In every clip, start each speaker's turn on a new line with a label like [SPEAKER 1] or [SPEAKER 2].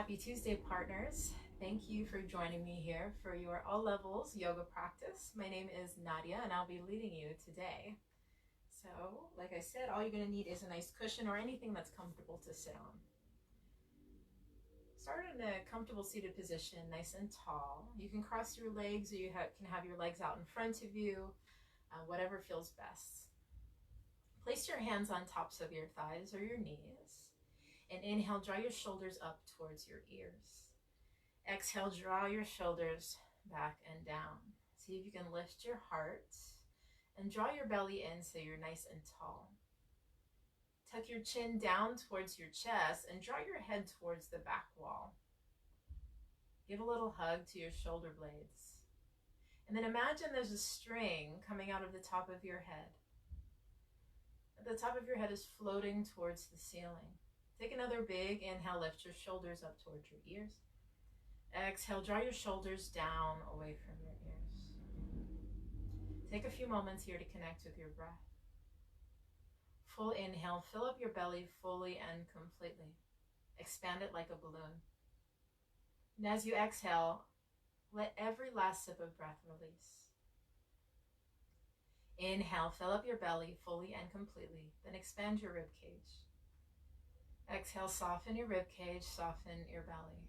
[SPEAKER 1] Happy Tuesday, partners. Thank you for joining me here for your all levels yoga practice. My name is Nadia and I'll be leading you today. So, like I said, all you're going to need is a nice cushion or anything that's comfortable to sit on. Start in a comfortable seated position, nice and tall. You can cross your legs or you can have your legs out in front of you, whatever feels best. Place your hands on tops of your thighs or your knees. And inhale, draw your shoulders up towards your ears. Exhale, draw your shoulders back and down. See if you can lift your heart and draw your belly in so you're nice and tall. Tuck your chin down towards your chest and draw your head towards the back wall. Give a little hug to your shoulder blades. And then imagine there's a string coming out of the top of your head. The top of your head is floating towards the ceiling. Take another big inhale, lift your shoulders up towards your ears. Exhale, draw your shoulders down away from your ears. Take a few moments here to connect with your breath. Full inhale, fill up your belly fully and completely. Expand it like a balloon. And as you exhale, let every last sip of breath release. Inhale, fill up your belly fully and completely, then expand your rib cage. Exhale, soften your rib cage, soften your belly.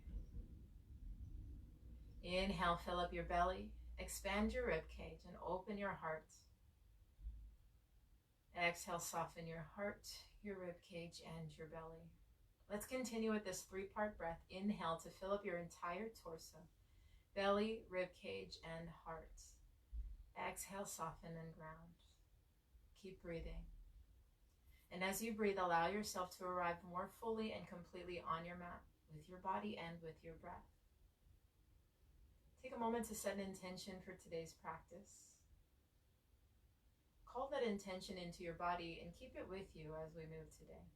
[SPEAKER 1] Inhale, fill up your belly, expand your rib cage, and open your heart. Exhale, soften your heart, your rib cage, and your belly. Let's continue with this three-part breath. Inhale to fill up your entire torso, belly, rib cage, and heart. Exhale, soften and ground. Keep breathing. And as you breathe, allow yourself to arrive more fully and completely on your mat with your body and with your breath. Take a moment to set an intention for today's practice. Call that intention into your body and keep it with you as we move today.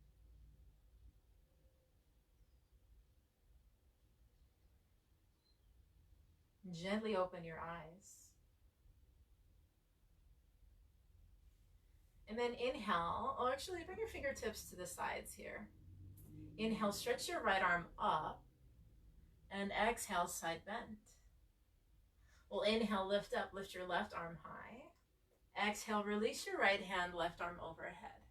[SPEAKER 1] Gently open your eyes. And then inhale, or actually bring your fingertips to the sides here. Inhale, stretch your right arm up, and exhale, side bend. We'll inhale, lift up, lift your left arm high. Exhale, release your right hand, left arm overhead.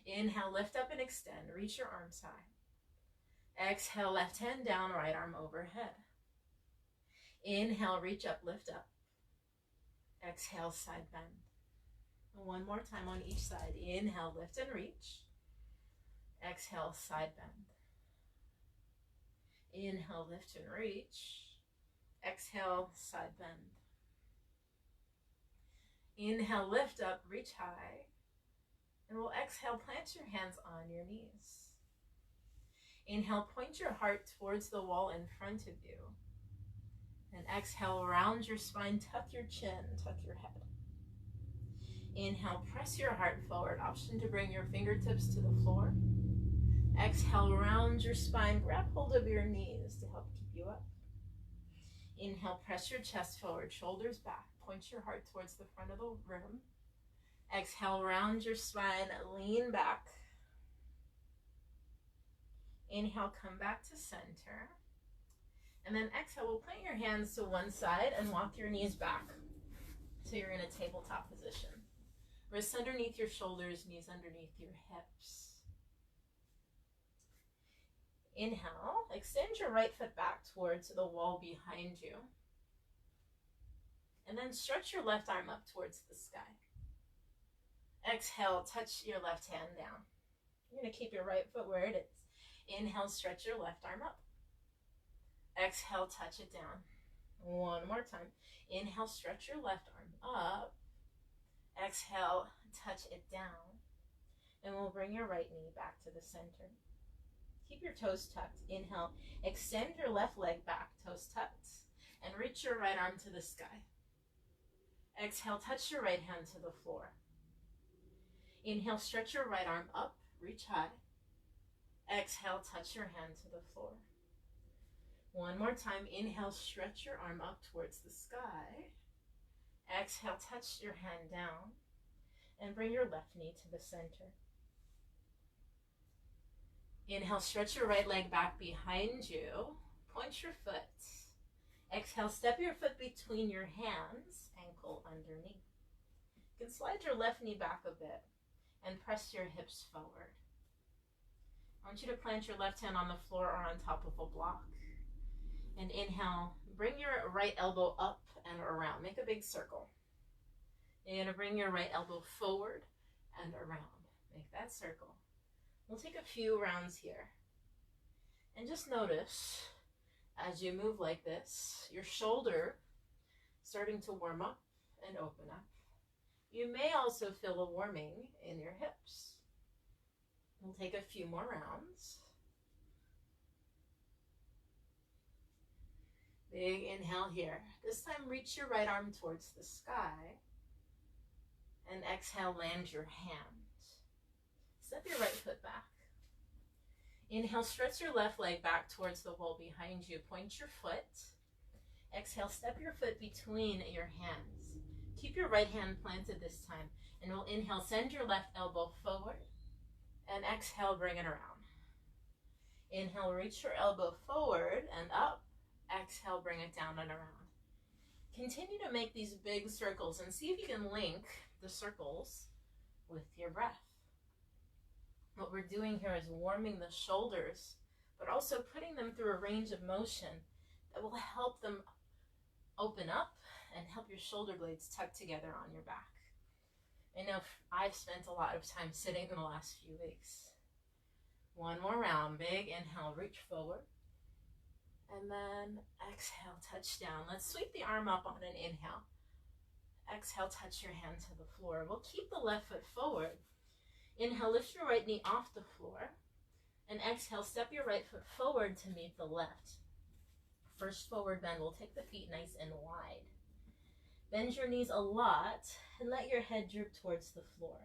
[SPEAKER 1] Inhale, lift up and extend, reach your arms high. Exhale, left hand down, right arm overhead. Inhale, reach up, lift up. Exhale, side bend. One more time on each side. Inhale, lift and reach. Exhale, side bend. Inhale, lift and reach. Exhale, side bend. Inhale, lift up, reach high. And we'll exhale, plant your hands on your knees. Inhale, point your heart towards the wall in front of you. And exhale, round your spine, tuck your chin, tuck your head. Inhale, press your heart forward. Option to bring your fingertips to the floor. Exhale, round your spine. Grab hold of your knees to help keep you up. Inhale, press your chest forward, shoulders back. Point your heart towards the front of the room. Exhale, round your spine, lean back. Inhale, come back to center. And then exhale, we'll plant your hands to one side and walk your knees back. So you're in a tabletop position. Wrists underneath your shoulders, knees underneath your hips. Inhale, extend your right foot back towards the wall behind you. And then stretch your left arm up towards the sky. Exhale, touch your left hand down. You're going to keep your right foot where it is. Inhale, stretch your left arm up. Exhale, touch it down. One more time. Inhale, stretch your left arm up. Exhale, touch it down. And we'll bring your right knee back to the center. Keep your toes tucked. Inhale, extend your left leg back, toes tucked, and reach your right arm to the sky. Exhale, touch your right hand to the floor. Inhale, stretch your right arm up, reach high. Exhale, touch your hand to the floor. One more time. Inhale, stretch your arm up towards the sky. Exhale, touch your hand down and bring your left knee to the center. Inhale, stretch your right leg back behind you. Point your foot. Exhale, step your foot between your hands, ankle underneath. You can slide your left knee back a bit and press your hips forward. I want you to plant your left hand on the floor or on top of a block. And inhale, bring your right elbow up and around. Make a big circle. You're going to bring your right elbow forward and around. Make that circle. We'll take a few rounds here. And just notice, as you move like this, your shoulder starting to warm up and open up. You may also feel a warming in your hips. We'll take a few more rounds. Big inhale here. This time reach your right arm towards the sky. And exhale, land your hand. Step your right foot back. Inhale, stretch your left leg back towards the wall behind you. Point your foot. Exhale, step your foot between your hands. Keep your right hand planted this time. And we'll inhale, send your left elbow forward. And exhale, bring it around. Inhale, reach your elbow forward and up. Exhale, bring it down and around. Continue to make these big circles and see if you can link the circles with your breath. What we're doing here is warming the shoulders, but also putting them through a range of motion that will help them open up and help your shoulder blades tuck together on your back. I know I've spent a lot of time sitting in the last few weeks. One more round. Big inhale, reach forward. And then exhale, touch down. Let's sweep the arm up on an inhale. Exhale, touch your hand to the floor. We'll keep the left foot forward. Inhale, lift your right knee off the floor. And exhale, step your right foot forward to meet the left. First forward bend. We'll take the feet nice and wide. Bend your knees a lot and let your head droop towards the floor.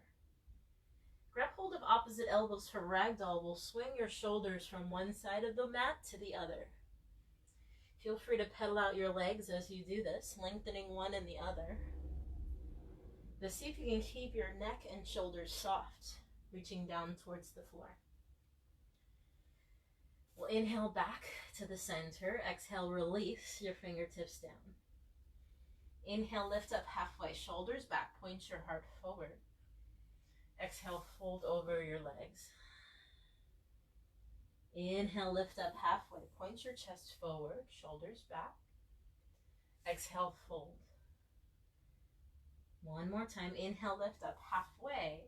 [SPEAKER 1] Grab hold of opposite elbows for ragdoll. We'll swing your shoulders from one side of the mat to the other. Feel free to pedal out your legs as you do this, lengthening one and the other. But see if you can keep your neck and shoulders soft, reaching down towards the floor. We'll inhale back to the center. Exhale, release your fingertips down. Inhale, lift up halfway, shoulders back, point your heart forward. Exhale, fold over your legs. Inhale, lift up halfway, point your chest forward, shoulders back. Exhale, fold. One more time. Inhale, lift up halfway.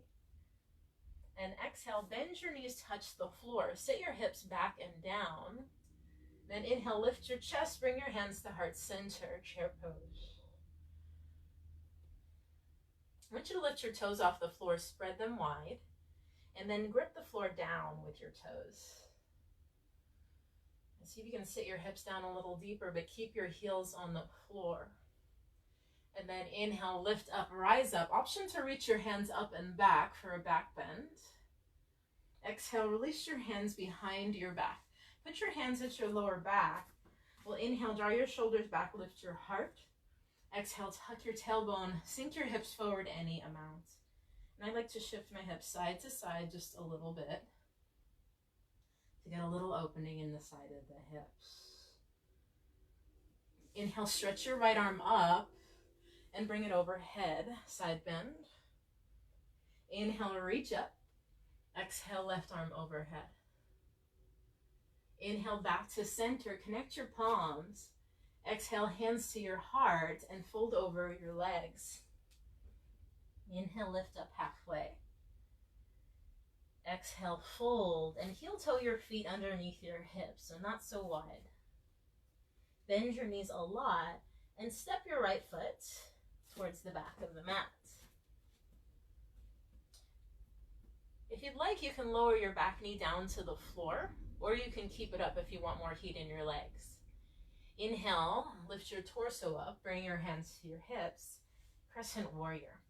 [SPEAKER 1] And exhale, bend your knees, touch the floor. Sit your hips back and down. Then inhale, lift your chest, bring your hands to heart center, chair pose. I want you to lift your toes off the floor, spread them wide, and then grip the floor down with your toes. And see if you can sit your hips down a little deeper, but keep your heels on the floor. And then inhale, lift up, rise up. Option to reach your hands up and back for a back bend. Exhale, release your hands behind your back. Put your hands at your lower back. We'll inhale, draw your shoulders back, lift your heart. Exhale, tuck your tailbone, sink your hips forward any amount. And I like to shift my hips side to side just a little bit to get a little opening in the side of the hips. Inhale, stretch your right arm up and bring it overhead, side bend. Inhale, reach up. Exhale, left arm overhead. Inhale, back to center, connect your palms. Exhale, hands to your heart and fold over your legs. Inhale, lift up halfway. Exhale, fold, and heel toe your feet underneath your hips, so not so wide. Bend your knees a lot and step your right foot towards the back of the mat. If you'd like, you can lower your back knee down to the floor, or you can keep it up if you want more heat in your legs. Inhale, lift your torso up, bring your hands to your hips, crescent warrior.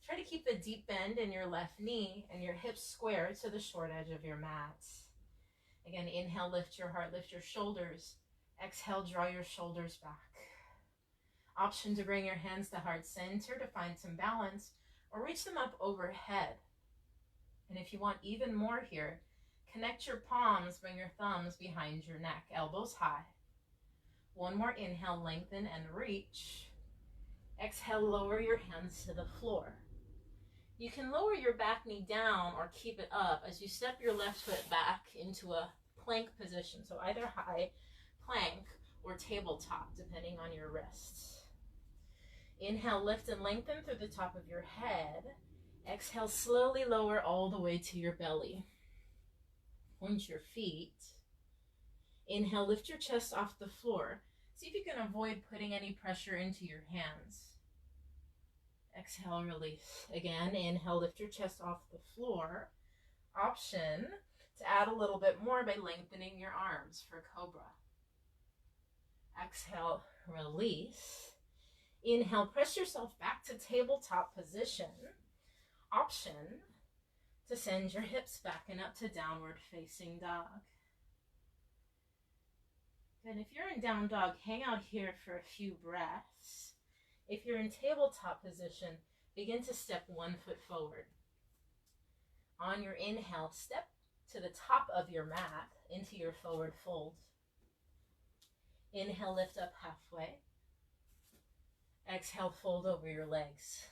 [SPEAKER 1] Try to keep a deep bend in your left knee and your hips square to the short edge of your mat. Again, inhale, lift your heart, lift your shoulders. Exhale, draw your shoulders back. Option to bring your hands to heart center to find some balance, or reach them up overhead. And if you want even more here, connect your palms, bring your thumbs behind your neck, elbows high. One more inhale, lengthen and reach. Exhale, lower your hands to the floor. You can lower your back knee down or keep it up as you step your left foot back into a plank position. So either high plank or tabletop, depending on your wrists. Inhale, lift and lengthen through the top of your head. Exhale, slowly lower all the way to your belly. Point your feet. Inhale, lift your chest off the floor. See if you can avoid putting any pressure into your hands. Exhale, release. Again, inhale, lift your chest off the floor. Option to add a little bit more by lengthening your arms for cobra. Exhale, release. Inhale, press yourself back to tabletop position. Option to send your hips back and up to downward facing dog. And if you're in down dog, hang out here for a few breaths. If you're in tabletop position, begin to step 1 foot forward. On your inhale, step to the top of your mat into your forward fold. Inhale, lift up halfway. Exhale, fold over your legs.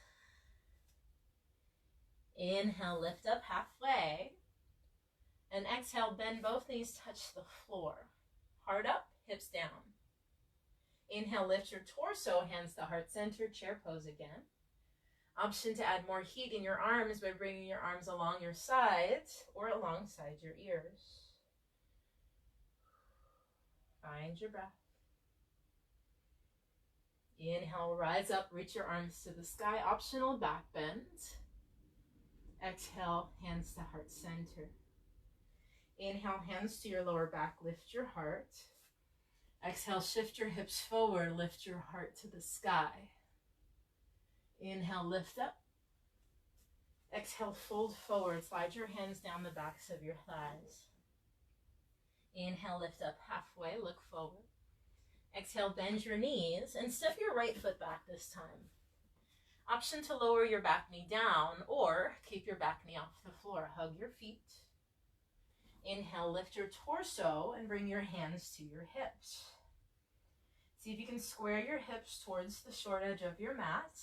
[SPEAKER 1] Inhale, lift up halfway. And exhale, bend both knees, touch the floor. Heart up, hips down. Inhale, lift your torso, hands to heart center, chair pose again. Option to add more heat in your arms by bringing your arms along your sides or alongside your ears. Find your breath. Inhale, rise up, reach your arms to the sky, optional back bend. Exhale, hands to heart center. Inhale, hands to your lower back, lift your heart. Exhale, shift your hips forward, lift your heart to the sky. Inhale, lift up. Exhale, fold forward, slide your hands down the backs of your thighs. Inhale, lift up halfway, look forward. Exhale, bend your knees and step your right foot back this time. Option to lower your back knee down or keep your back knee off the floor. Hug your feet. Inhale, lift your torso and bring your hands to your hips. See if you can square your hips towards the short edge of your mat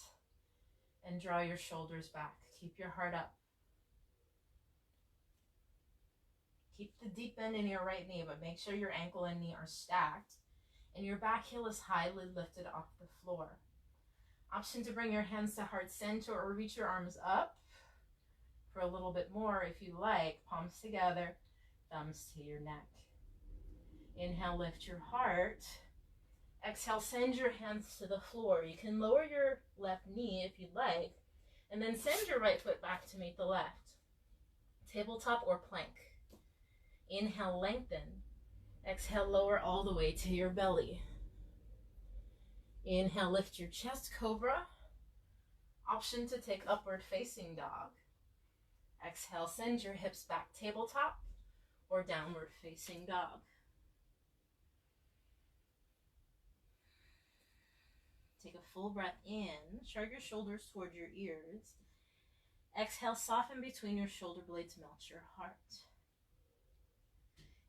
[SPEAKER 1] and draw your shoulders back. Keep your heart up. Keep the deep bend in your right knee, but make sure your ankle and knee are stacked and your back heel is highly lifted off the floor. Option to bring your hands to heart center or reach your arms up for a little bit more if you like. Palms together, thumbs to your neck. Inhale, lift your heart. Exhale, send your hands to the floor. You can lower your left knee if you'd like, and then send your right foot back to meet the left. Tabletop or plank. Inhale, lengthen. Exhale, lower all the way to your belly. Inhale, lift your chest, cobra. Option to take upward facing dog. Exhale, send your hips back, tabletop or downward facing dog. Take a full breath in, shrug your shoulders toward your ears. Exhale, soften between your shoulder blades, melt your heart.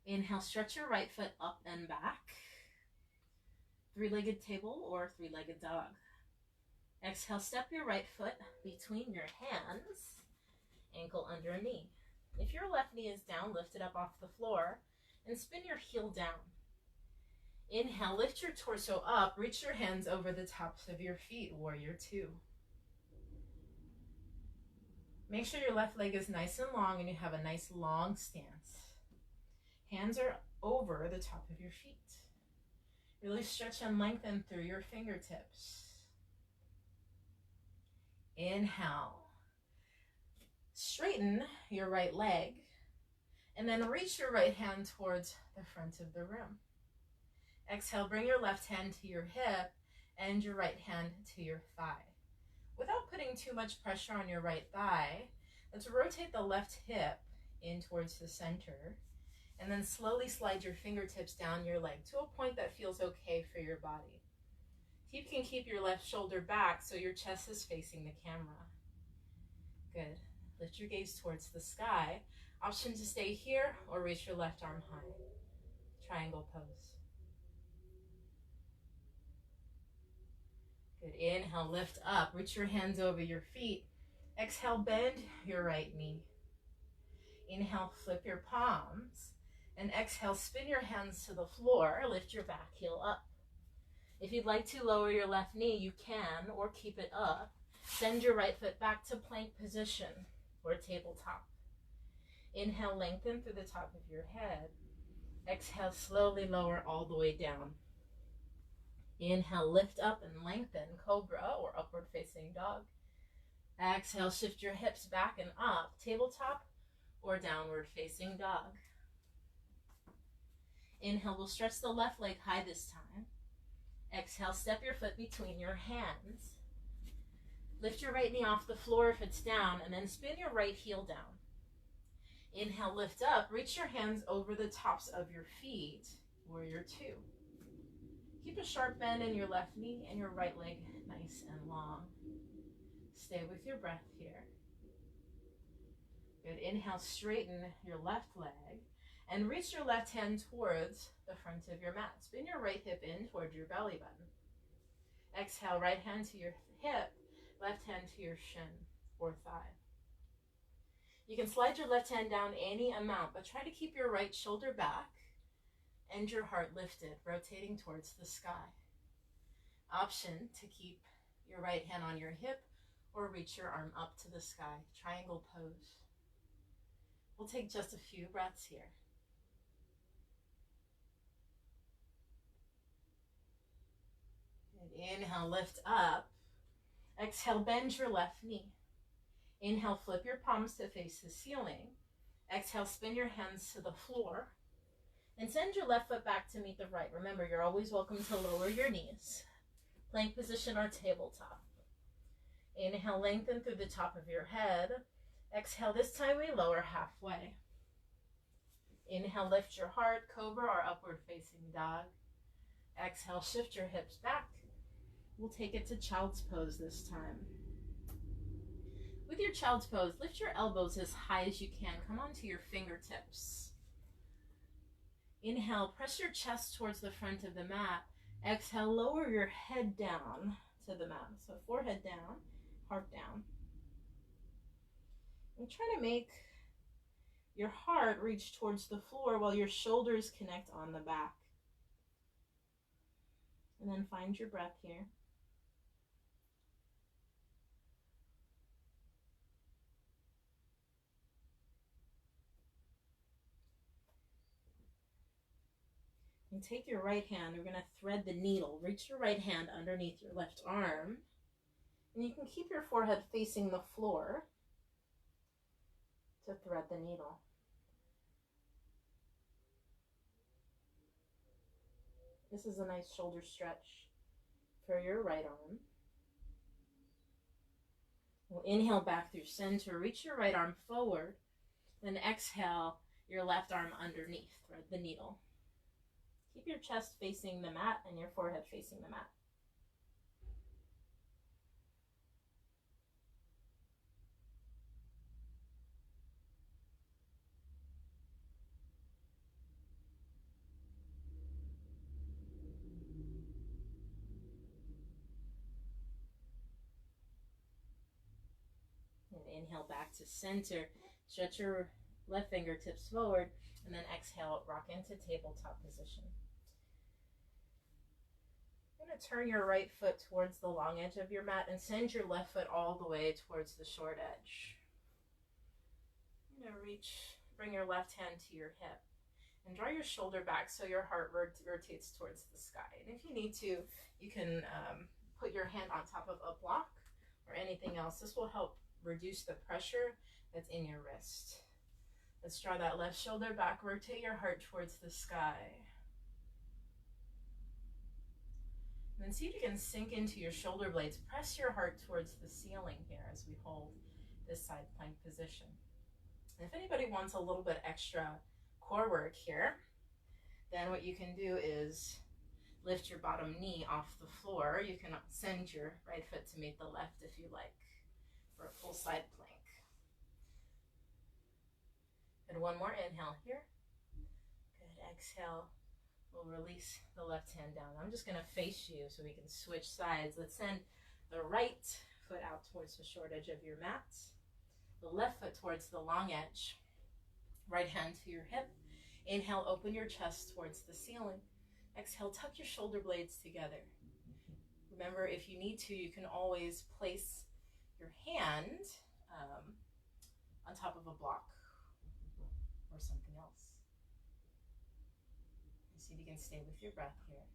[SPEAKER 1] Inhale, stretch your right foot up and back. Three-legged table or three-legged dog. Exhale, step your right foot between your hands, ankle under knee. If your left knee is down, lift it up off the floor and spin your heel down. Inhale, lift your torso up, reach your hands over the tops of your feet, warrior two. Make sure your left leg is nice and long and you have a nice long stance. Hands are over the top of your feet. Really stretch and lengthen through your fingertips. Inhale. Straighten your right leg and then reach your right hand towards the front of the room. Exhale, bring your left hand to your hip and your right hand to your thigh. Without putting too much pressure on your right thigh, let's rotate the left hip in towards the center and then slowly slide your fingertips down your leg to a point that feels okay for your body. You can keep your left shoulder back so your chest is facing the camera. Good. Lift your gaze towards the sky. Option to stay here or reach your left arm high. Triangle pose. Good. Inhale, lift up. Reach your hands over your feet. Exhale, bend your right knee. Inhale, flip your palms. And exhale, spin your hands to the floor. Lift your back heel up. If you'd like to lower your left knee, you can, or keep it up. Send your right foot back to plank position or tabletop. Inhale, lengthen through the top of your head. Exhale, slowly lower all the way down. Inhale, lift up and lengthen, cobra or upward facing dog. Exhale, shift your hips back and up, tabletop or downward facing dog. Inhale, we'll stretch the left leg high this time. Exhale, step your foot between your hands. Lift your right knee off the floor if it's down, and then spin your right heel down. Inhale, lift up, reach your hands over the tops of your feet, warrior two. Keep a sharp bend in your left knee and your right leg nice and long. Stay with your breath here. Good. Inhale, straighten your left leg and reach your left hand towards the front of your mat. Spin your right hip in towards your belly button. Exhale, right hand to your hip, left hand to your shin or thigh. You can slide your left hand down any amount, but try to keep your right shoulder back and your heart lifted, rotating towards the sky. Option to keep your right hand on your hip or reach your arm up to the sky. Triangle pose. We'll take just a few breaths here. Good. Inhale, lift up. Exhale, bend your left knee. Inhale, flip your palms to face the ceiling. Exhale, spin your hands to the floor. And send your left foot back to meet the right. Remember, you're always welcome to lower your knees. Plank position or tabletop. Inhale, lengthen through the top of your head. Exhale, this time we lower halfway. Inhale, lift your heart, cobra or upward facing dog. Exhale, shift your hips back. We'll take it to child's pose this time. With your child's pose, lift your elbows as high as you can. Come onto your fingertips. Inhale, press your chest towards the front of the mat. Exhale, lower your head down to the mat. So forehead down, heart down. And try to make your heart reach towards the floor while your shoulders connect on the back. And then find your breath here. And take your right hand, we're going to thread the needle. Reach your right hand underneath your left arm. And you can keep your forehead facing the floor to thread the needle. This is a nice shoulder stretch for your right arm. We'll inhale back through center. Reach your right arm forward. Then exhale your left arm underneath. Thread the needle. Keep your chest facing the mat and your forehead facing the mat. And inhale back to center. Stretch your left fingertips forward, and then exhale, rock into tabletop position. You're going to turn your right foot towards the long edge of your mat and send your left foot all the way towards the short edge. You're going to bring your left hand to your hip and draw your shoulder back so your heart rotates towards the sky. And if you need to, you can put your hand on top of a block or anything else. This will help reduce the pressure that's in your wrist. Let's draw that left shoulder back, rotate your heart towards the sky. And then see if you can sink into your shoulder blades. Press your heart towards the ceiling here as we hold this side plank position. And if anybody wants a little bit extra core work here, then what you can do is lift your bottom knee off the floor. You can send your right foot to meet the left if you like, for a full side plank. And one more inhale here. Good. Exhale. We'll release the left hand down. I'm just going to face you so we can switch sides. Let's send the right foot out towards the short edge of your mat. The left foot towards the long edge. Right hand to your hip. Inhale, open your chest towards the ceiling. Exhale, tuck your shoulder blades together. Remember, if you need to, you can always place your hand on top of a block or something else. See if you can stay with your breath here.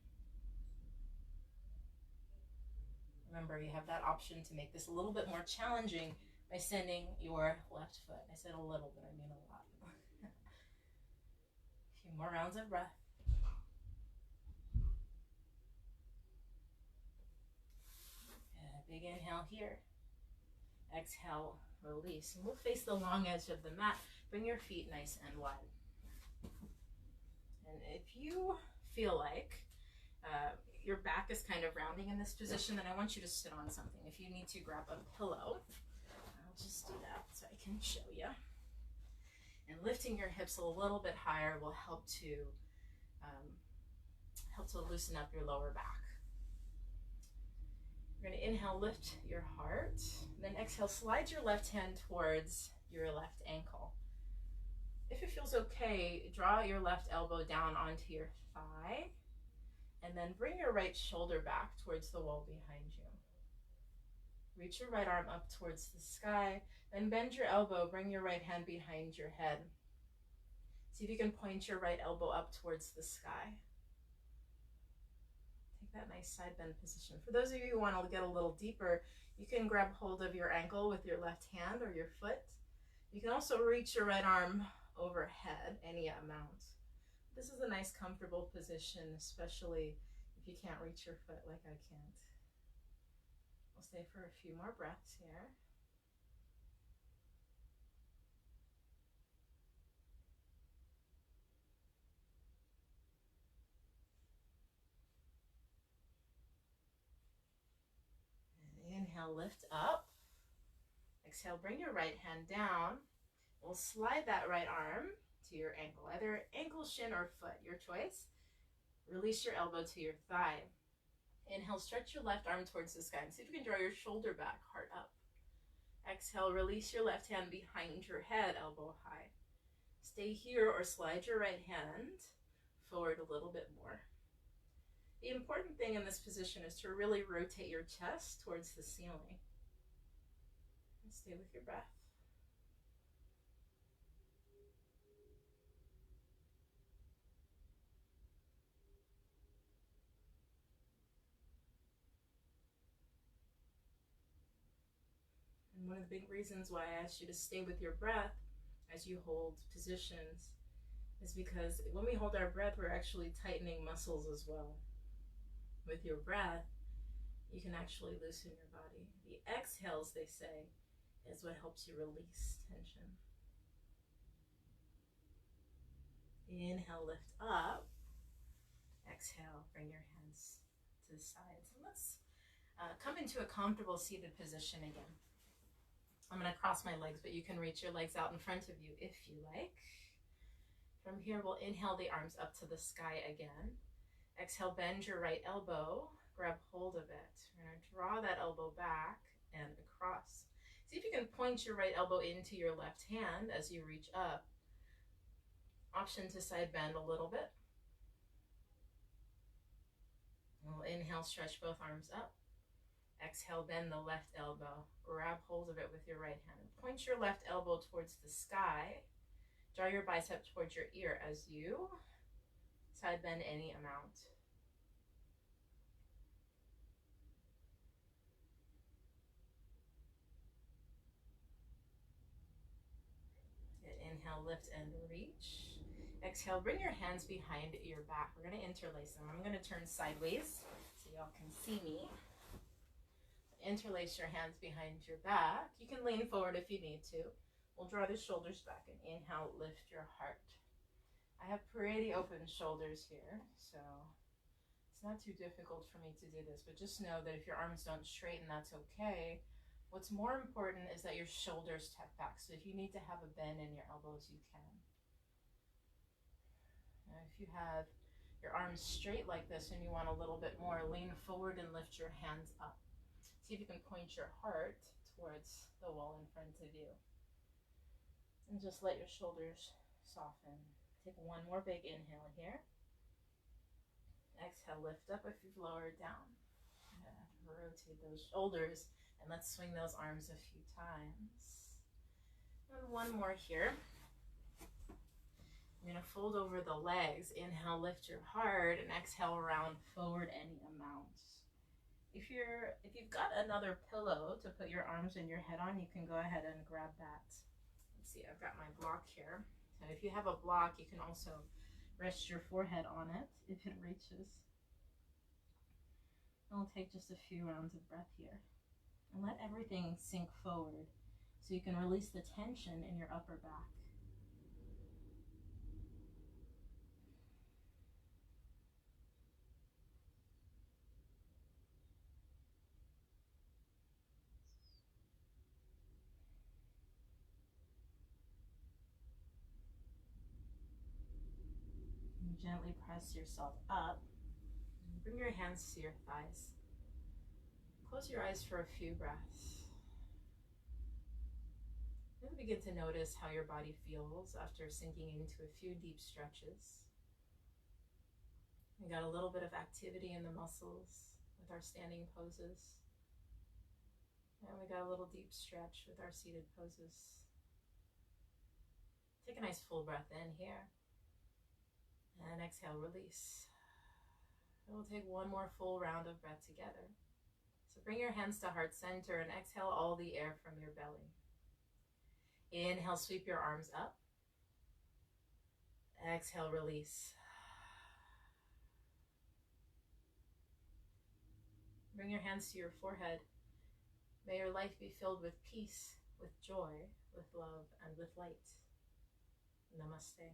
[SPEAKER 1] Remember, you have that option to make this a little bit more challenging by sending your left foot. I said a little, but I mean a lot. A few more rounds of breath. And a big inhale here. Exhale, release. And we'll face the long edge of the mat. Bring your feet nice and wide. And if you feel like your back is kind of rounding in this position, then I want you to sit on something. If you need to grab a pillow, I'll just do that so I can show you. And lifting your hips a little bit higher will help to loosen up your lower back. You're going to inhale, lift your heart. Then exhale, slide your left hand towards your left ankle. If it feels okay, draw your left elbow down onto your thigh, and then bring your right shoulder back towards the wall behind you. Reach your right arm up towards the sky, then bend your elbow, bring your right hand behind your head. See if you can point your right elbow up towards the sky. Take that nice side bend position. For those of you who want to get a little deeper, you can grab hold of your ankle with your left hand or your foot. You can also reach your right arm overhead, any amount. This is a nice comfortable position, especially if you can't reach your foot like I can't. We'll stay for a few more breaths here. And inhale, lift up. Exhale, bring your right hand down. We'll slide that right arm to your ankle, either ankle, shin, or foot, your choice. Release your elbow to your thigh. Inhale, stretch your left arm towards the sky and see if you can draw your shoulder back, heart up. Exhale, release your left hand behind your head, elbow high. Stay here or slide your right hand forward a little bit more. The important thing in this position is to really rotate your chest towards the ceiling. And stay with your breath. And one of the big reasons why I asked you to stay with your breath as you hold positions is because when we hold our breath, we're actually tightening muscles as well. With your breath, you can actually loosen your body. The exhales, they say, is what helps you release tension. Inhale, lift up. Exhale, bring your hands to the sides. And let's come into a comfortable seated position again. I'm going to cross my legs, but you can reach your legs out in front of you if you like. From here, we'll inhale the arms up to the sky again. Exhale, bend your right elbow, grab hold of it. We're going to draw that elbow back and across. See if you can point your right elbow into your left hand as you reach up. Option to side bend a little bit. We'll inhale, stretch both arms up. Exhale, bend the left elbow. Grab hold of it with your right hand. Point your left elbow towards the sky. Draw your bicep towards your ear as you side bend any amount. Good. Inhale, lift and reach. Exhale, bring your hands behind your back. We're going to interlace them. I'm going to turn sideways so y'all can see me. Interlace your hands behind your back. You can lean forward if you need to. We'll draw the shoulders back and inhale, lift your heart. I have pretty open shoulders here, so it's not too difficult for me to do this, but just know that if your arms don't straighten, that's okay. What's more important is that your shoulders tuck back, so if you need to have a bend in your elbows, you can. Now, if you have your arms straight like this and you want a little bit more, lean forward and lift your hands up. See if you can point your heart towards the wall in front of you. And just let your shoulders soften. Take one more big inhale here. Exhale, lift up if you've lowered down. Rotate those shoulders and let's swing those arms a few times. And one more here. You're gonna fold over the legs. Inhale, lift your heart, and exhale, round forward any amount. If you've got another pillow to put your arms and your head on, you can go ahead and grab that. Let's see, I've got my block here. So if you have a block, you can also rest your forehead on it if it reaches. And we'll take just a few rounds of breath here. And let everything sink forward so you can release the tension in your upper back. And gently press yourself up. And bring your hands to your thighs. Close your eyes for a few breaths. Then begin to notice how your body feels after sinking into a few deep stretches. We got a little bit of activity in the muscles with our standing poses. And we got a little deep stretch with our seated poses. Take a nice full breath in here. And exhale, release. And we'll take one more full round of breath together. So bring your hands to heart center and exhale all the air from your belly. Inhale, sweep your arms up. Exhale, release. Bring your hands to your forehead. May your life be filled with peace, with joy, with love, and with light. Namaste.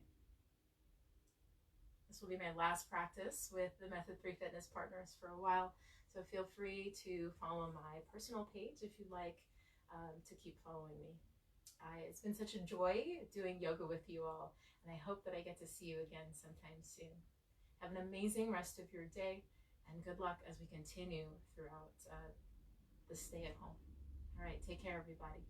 [SPEAKER 1] This will be my last practice with the Method3 Fitness partners for a while, so feel free to follow my personal page if you'd like to keep following me. It's been such a joy doing yoga with you all, and I hope that I get to see you again sometime soon. Have an amazing rest of your day, and good luck as we continue throughout the stay at home. All right, take care, everybody.